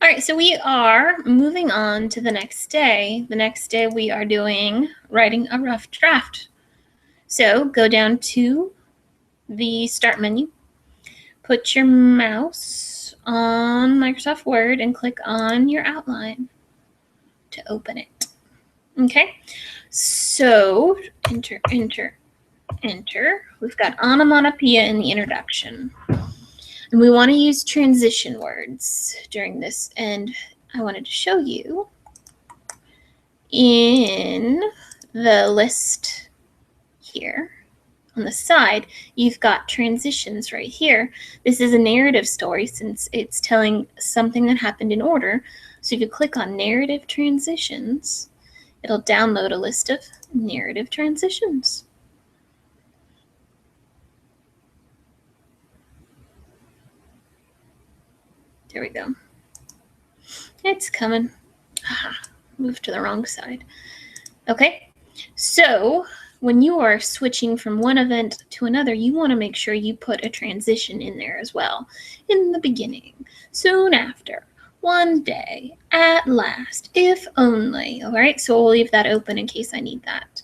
All right, so we are moving on to the next day. The next day we are doing writing a rough draft. So go down to the start menu, put your mouse on Microsoft Word and click on your outline to open it. Okay, so enter, enter, enter. We've got onomatopoeia in the introduction. And we want to use transition words during this, and I wanted to show you in the list here on the side, you've got transitions right here. This is a narrative story since it's telling something that happened in order. So if you click on narrative transitions, it'll download a list of narrative transitions. There we go. It's coming. Moved to the wrong side. Okay, so when you are switching from one event to another, you want to make sure you put a transition in there as well. In the beginning, soon after, one day, at last, if only. All right, so we'll leave that open in case I need that.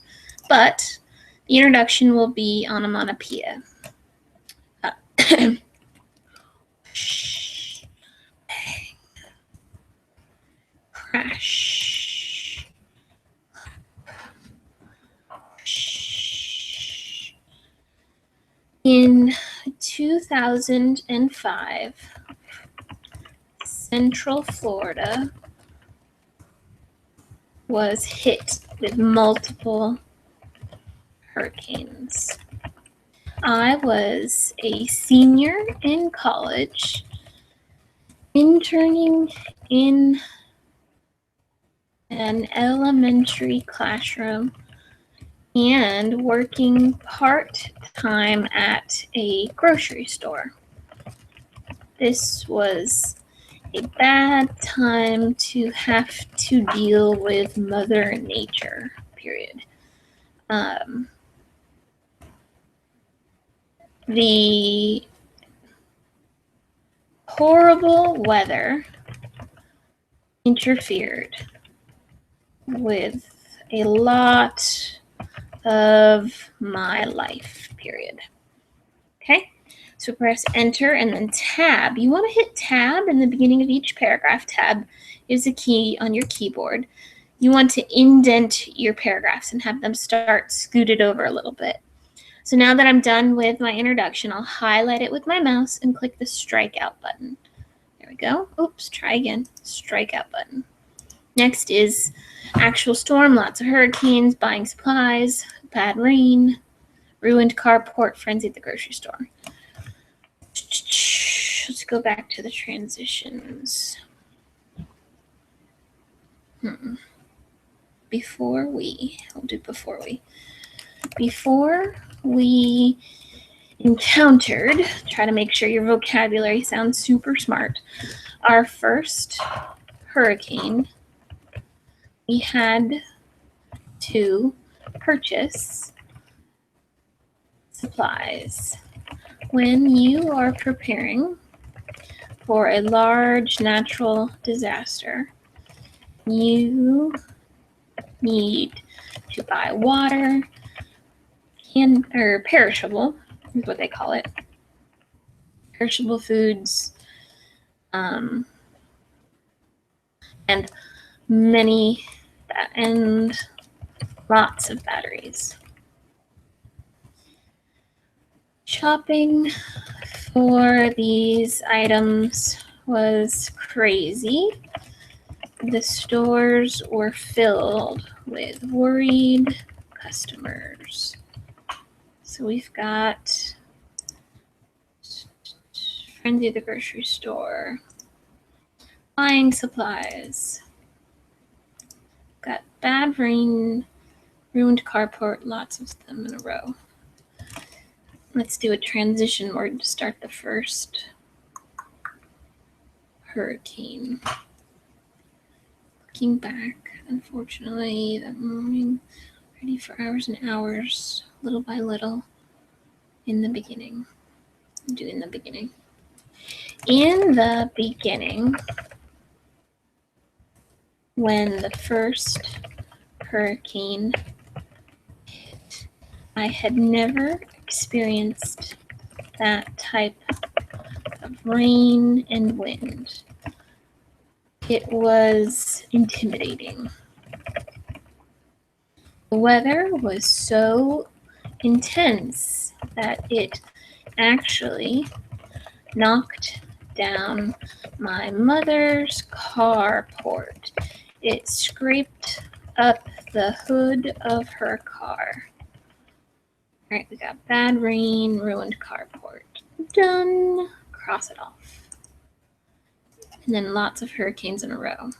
But the introduction will be onomatopoeia. Shh, bang, crash. Shh. In 2005, Central Florida was hit with multiple hurricanes. I was a senior in college, interning in an elementary classroom and working part-time at a grocery store. This was a bad time to have to deal with Mother Nature, period. The horrible weather interfered with a lot of my life, period. Okay, so press enter and then tab. You want to hit tab in the beginning of each paragraph. Tab is a key on your keyboard. You want to indent your paragraphs and have them start scooted over a little bit. So now that I'm done with my introduction, I'll highlight it with my mouse and click the strikeout button. There we go. Oops, try again. Strikeout button. Next is actual storm, lots of hurricanes, buying supplies, bad rain, ruined carport, frenzy at the grocery store. Let's go back to the transitions. Before we encountered, try to make sure your vocabulary sounds super smart, our first hurricane, we had to purchase supplies. When you are preparing for a large natural disaster, you need to buy water, or perishable is what they call it, perishable foods, and lots of batteries. Shopping for these items was crazy. The stores were filled with worried customers. So we've got frenzy at the grocery store, buying supplies, got bad rain, ruined carport, lots of them in a row. Let's do a transition word to start the first hurricane. Looking back, unfortunately, that morning, ready for hours and hours, little by little, in the beginning. I'm doing the beginning. In the beginning, when the first hurricane hit. I had never experienced that type of rain and wind. It was intimidating. The weather was so intense that it actually knocked down my mother's carport. It scraped up the hood of her car. All right, we got bad rain, ruined carport. Done. Cross it off. And then lots of hurricanes in a row.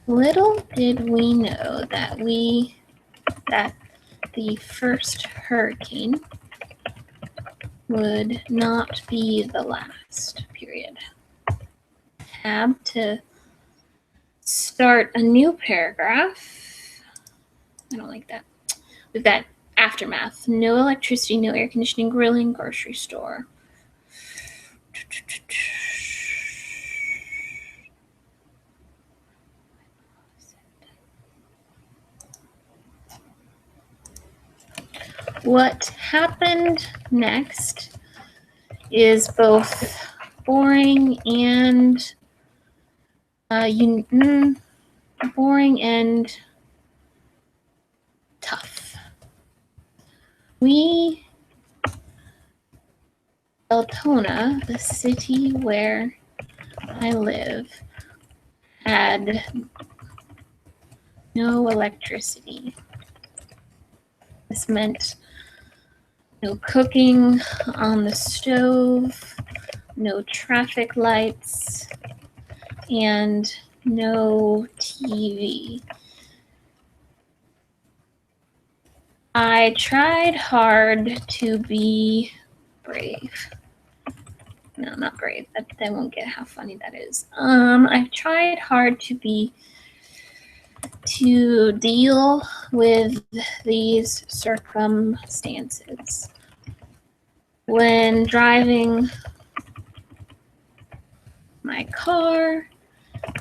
Little did we know that the first hurricane would not be the last, period. Tab to start a new paragraph. I don't like that. We've got aftermath. No electricity, no air conditioning, grilling, grocery store. What happened next is both boring and boring and tough. Deltona, the city where I live, had no electricity. This meant no cooking on the stove, no traffic lights, and no TV. I tried hard to be brave. No, not brave. They won't get how funny that is. I tried hard to deal with these circumstances. When driving my car,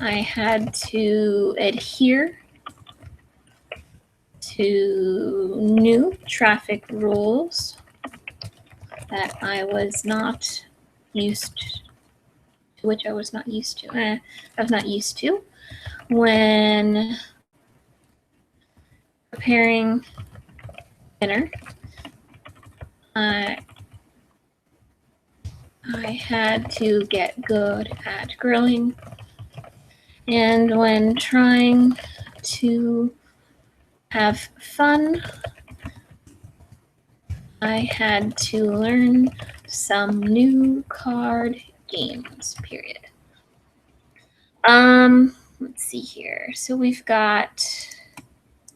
I had to adhere to new traffic rules that I was not used to, which I was not used to. I was not used to when preparing dinner. I had to get good at grilling, and when trying to have fun, I had to learn some new card games, period. Let's see here. So we've got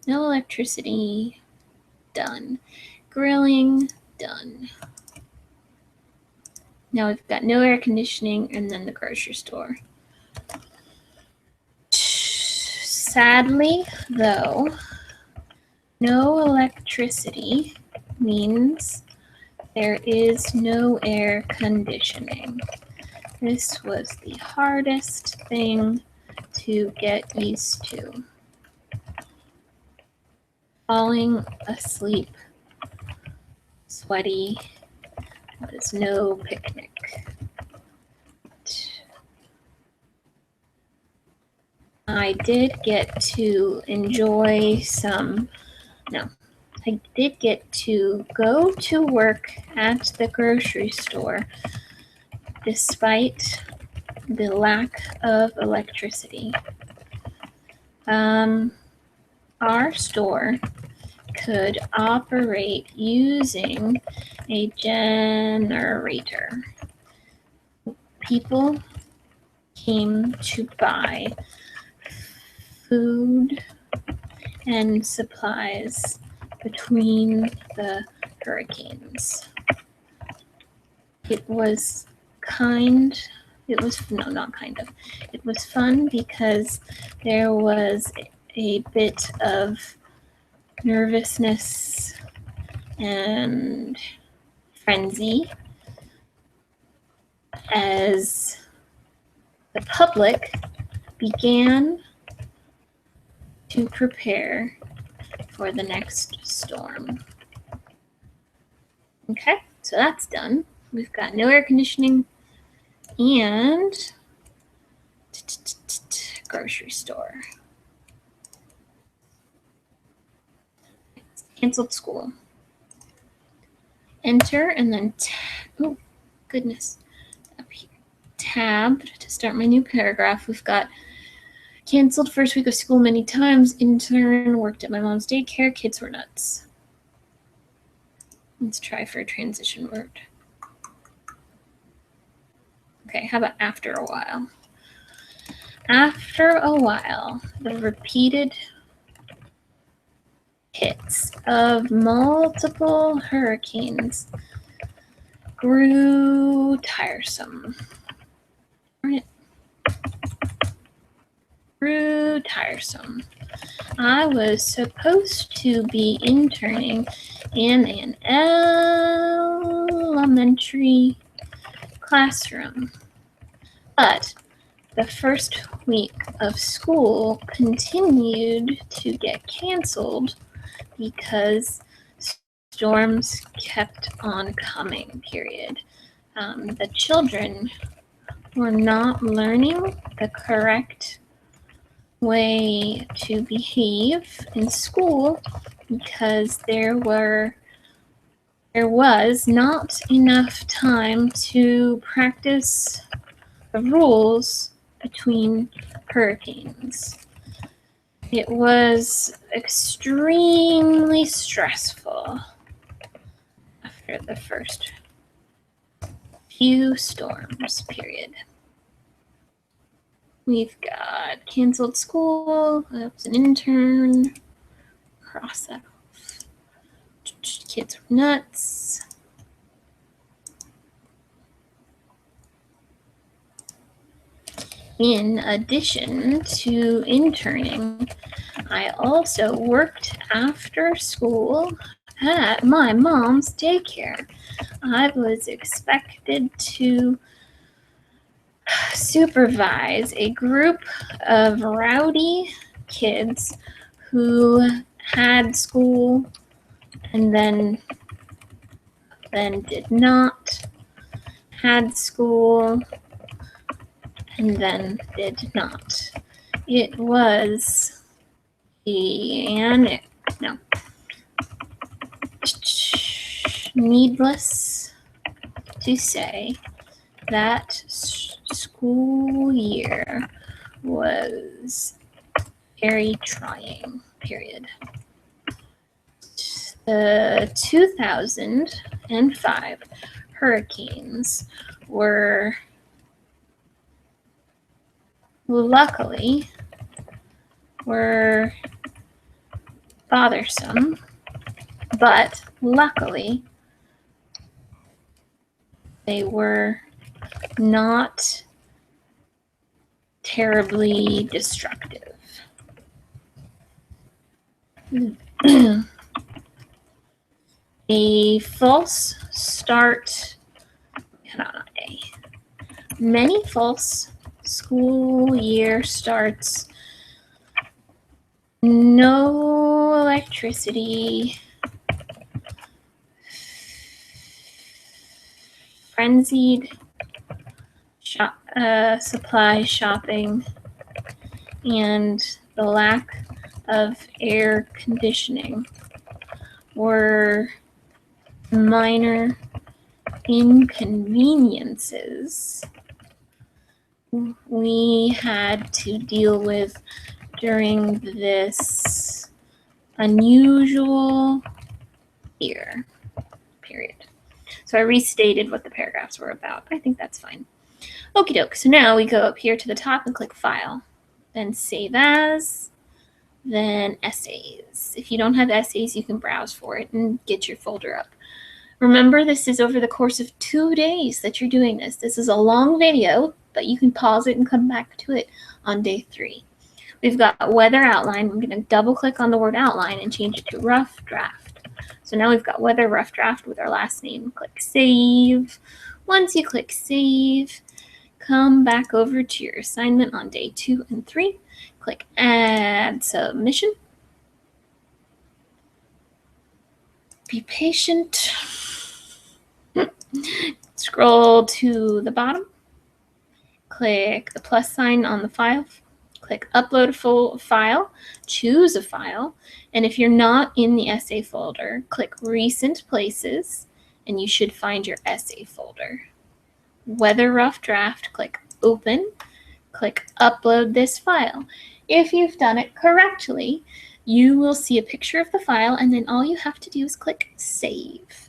no electricity, done. Grilling, done. Now we've got no air conditioning and then the grocery store. Sadly, though, no electricity means there is no air conditioning. This was the hardest thing to get used to. Falling asleep, sweaty, was no picnic. I did get to enjoy I did get to go to work at the grocery store despite the lack of electricity. Our store could operate using a generator. People came to buy food and supplies between the hurricanes. It was fun because there was a bit of nervousness and frenzy as the public began to prepare for the next storm. Okay, so that's done. We've got no air conditioning and grocery store. Canceled school. Enter and then oh goodness, up here. Tab to start my new paragraph. We've got canceled first week of school many times. Intern worked at my mom's daycare. Kids were nuts. Let's try for a transition word. Okay, how about after a while? After a while, the repeated hits of multiple hurricanes grew tiresome. Grew tiresome. I was supposed to be interning in an elementary classroom, but the first week of school continued to get canceled because storms kept on coming, period. The children were not learning the correct way to behave in school because there was not enough time to practice the rules between hurricanes. It was extremely stressful after the first few storms, period. We've got canceled school. I was an intern. Cross that off. Kids are nuts. In addition to interning, I also worked after school at my mom's daycare. I was expected to supervise a group of rowdy kids who had school and then did not, had school and then did not. It was needless to say that school year was very trying, period. The 2005 hurricanes were bothersome, but luckily they were not terribly destructive. A false start, many false school year starts, no electricity, frenzied supply shopping, and the lack of air conditioning were minor inconveniences we had to deal with during this unusual year, period. So I restated what the paragraphs were about. I think that's fine. Okie doke. So now we go up here to the top and click File, then Save As, then Essays. If you don't have essays, you can browse for it and get your folder up. Remember, this is over the course of 2 days that you're doing this. This is a long video, but you can pause it and come back to it on day 3. We've got weather outline. I'm going to double click on the word outline and change it to rough draft. So now we've got weather rough draft with our last name. Click Save. Once you click Save, come back over to your assignment on day 2 and 3. Click Add Submission. Be patient. Scroll to the bottom. Click the plus sign on the file. Click Upload a full file. Choose a file. And if you're not in the essay folder, click Recent Places, and you should find your essay folder. Weather Rough Draft, click Open. Click Upload this file. If you've done it correctly, you will see a picture of the file, and then all you have to do is click Save.